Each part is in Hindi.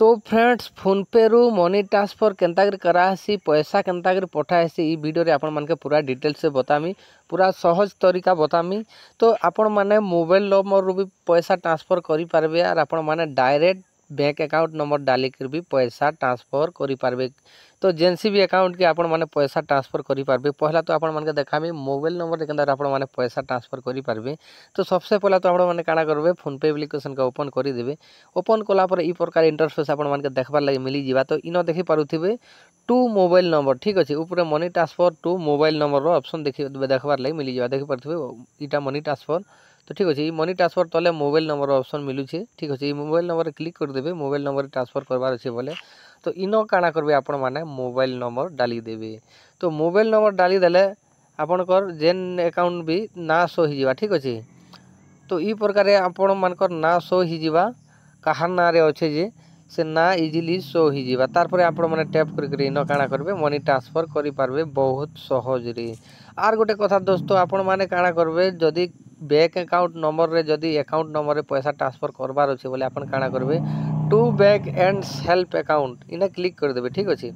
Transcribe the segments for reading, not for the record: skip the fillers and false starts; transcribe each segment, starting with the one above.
तो फ्रेंड्स फोन पे रु मनी ट्रांसफर केनता करासी पैसा केनता पठाएसी ई वीडियो रे आपण मानके पूरा डिटेल से बतामी पूरा सहज तरीका बतामी। तो आपण माने मोबाइल नंबर रु भी पैसा ट्रांसफर करि पारबे और आपण माने डायरेक्ट बैंक अकाउंट नंबर डाली कर भी पैसा ट्रांसफर करि पारबे। तो जेनसी भी अकाउंट के आपण माने पैसा ट्रांसफर करि पारबे। पहला तो आपण मानके देखामी मोबाइल नंबर रे केनता आपण माने पैसा ट्रांसफर करि पारबे। तो सबसे पहला तो आपण माने काना करबे फोन पे एप्लिकेशन का ओपन करि देबे। ओपन कला पर ई प्रकार इंटरफेस आपण मानके देखबार लागि मिली जिवा। तो इनो देखि पारुथिबे टू मोबाइल नंबर ठीक अछि ऊपर money transfer to mobile number रो ऑप्शन देखबार लागि मिली जिवा। देखि पारुथिबे इटा मनी ट्रांसफर। तो ठीक अछि मनी ट्रांसफर तले मोबाइल नंबर ऑप्शन मिलु छे ठीक अछि। मोबाइल नंबर रे क्लिक कर देबे मोबाइल नंबर ट्रांसफर करबार अछि बोले। तो इनो काना करबे आपण माने मोबाइल नंबर डाली देबे। तो मोबाइल नंबर डाली देले आपनकर जेन अकाउंट भी ना शो हि जिवा ठीक अछि। तो ई प्रकार आपण मानकर ना शो हि जिवा कहार ना रे अच्छे जे से ना इजिली शो हि जिवा। तार परे आपण माने टैप कर इनो काना करबे मनी ट्रांसफर करि पारबे बहुत सहज रे। आर गोटे कथा दोस्तों आपण माने काना करबे जदी बैंक अकाउंट नंबर रे जदी अकाउंट नंबर रे पैसा ट्रांसफर करबार अछि बोले आपण काना करबे to bank and help account इने क्लिक कर देबे ठीक अछि।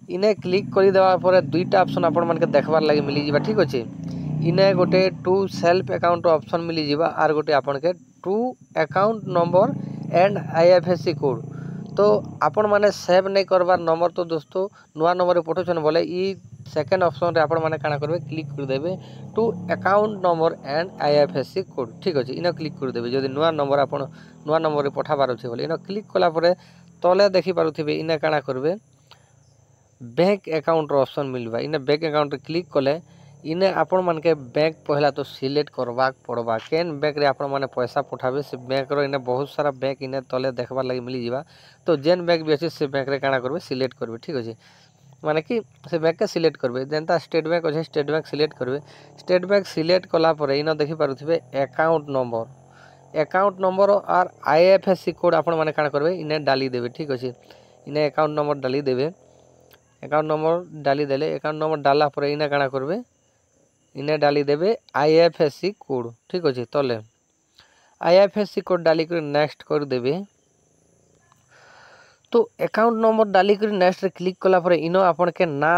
इने क्लिक कर देबा परे दुईटा ऑप्शन आपण मानके देखबार लागि मिली जिवा ठीक अछि। इने गोटे टू सेल्फ अकाउंट ऑप्शन मिली जिवा आर गोटे आपण के to account number and IFSC code. तो आपण माने सेव नहीं करबार नंबर तो दोस्तों नुआ नंबर पठोछन बोले ई सेकंड ऑप्शन रे आपण माने काना करबे क्लिक कर देबे to account number and IFSC code ठीक अछि। इनो क्लिक कर देबे जदी नुआ नंबर आपण नुआ नंबर रे पठाबार अछि बोले इनो क्लिक कला परे तले देखि पारुथिबे इने काना करबे बैंक अकाउंट रो ऑप्शन मिलबा। इने बैंक अकाउंट रे क्लिक कले इने आपण मानके बैंक पहला तो सिलेक्ट करबा पड़बा केन बैंक रे आपण माने पैसा पठाबे से बैंक रो इने बहुत सारा बैंक इने तले देखबार लागि मिली जिवा। तो जेन बैंक भी अछि से बैंक रे काना करबे सिलेक्ट करबे ठीक अछि। माने कि से बैंक के सिलेक्ट करबे जेनता स्टेट बैंक अछि स्टेट बैंक सिलेक्ट करबे। स्टेट बैंक सिलेक्ट कला परे इनो देखि पारुथिबे अकाउंट नंबर और आईएफएससी कोड आपण माने काना करबे इने डाली देबे ठीक अछि। इने अकाउंट नंबर डाली देबे। अकाउंट नंबर डाली देले अकाउंट नंबर डाला परे इने काना करबे इने डाली देबे आईएफएससी कोड ठीक अछि। तले आईएफएससी कोड डाली कर नेक्स्ट कर देबे। तो अकाउंट नंबर डाली कर नेक्स्ट रे क्लिक कला परे इनो आपण के ना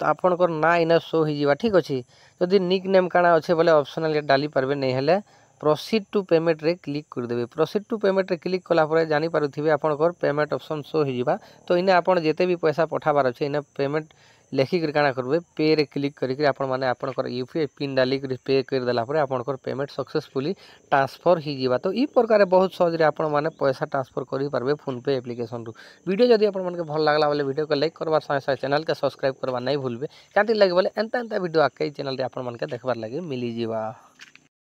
आपण को ना इने शो हि जिवा ठीक अछि। जदी निक नेम काना अछि बोले ऑप्शनल डाली परबे नै हेले प्रोसीड टू पेमेंट रे क्लिक कर देबे। प्रोसीड टू पेमेंट रे क्लिक कला परे जानि पारुथिबे आपण को पेमेंट ऑप्शन शो हि जिवा। तो इने आपण जेते भी पैसा पठाबार अछि इने पेमेंट लेखि कर काना करबे पे रे क्लिक करि के आपण माने आपण को यूपीआई पिन डाली कर पे कर देला परे आपण को पेमेंट सक्सेसफुली ट्रांसफर हि जिवा। तो ई प्रकार बहुत सहज रे आपण माने पैसा ट्रांसफर करि पारबे फोन पे एप्लीकेशन रु। वीडियो जदी आपण मानके भल लागला बोले वीडियो को लाइक करबार संगे संगे चैनल के सब्सक्राइब करबा नै भूलबे कांति लागि बोले एंता वीडियो आके चैनल रे आपण मानके देखबार लागि मिली जिवा।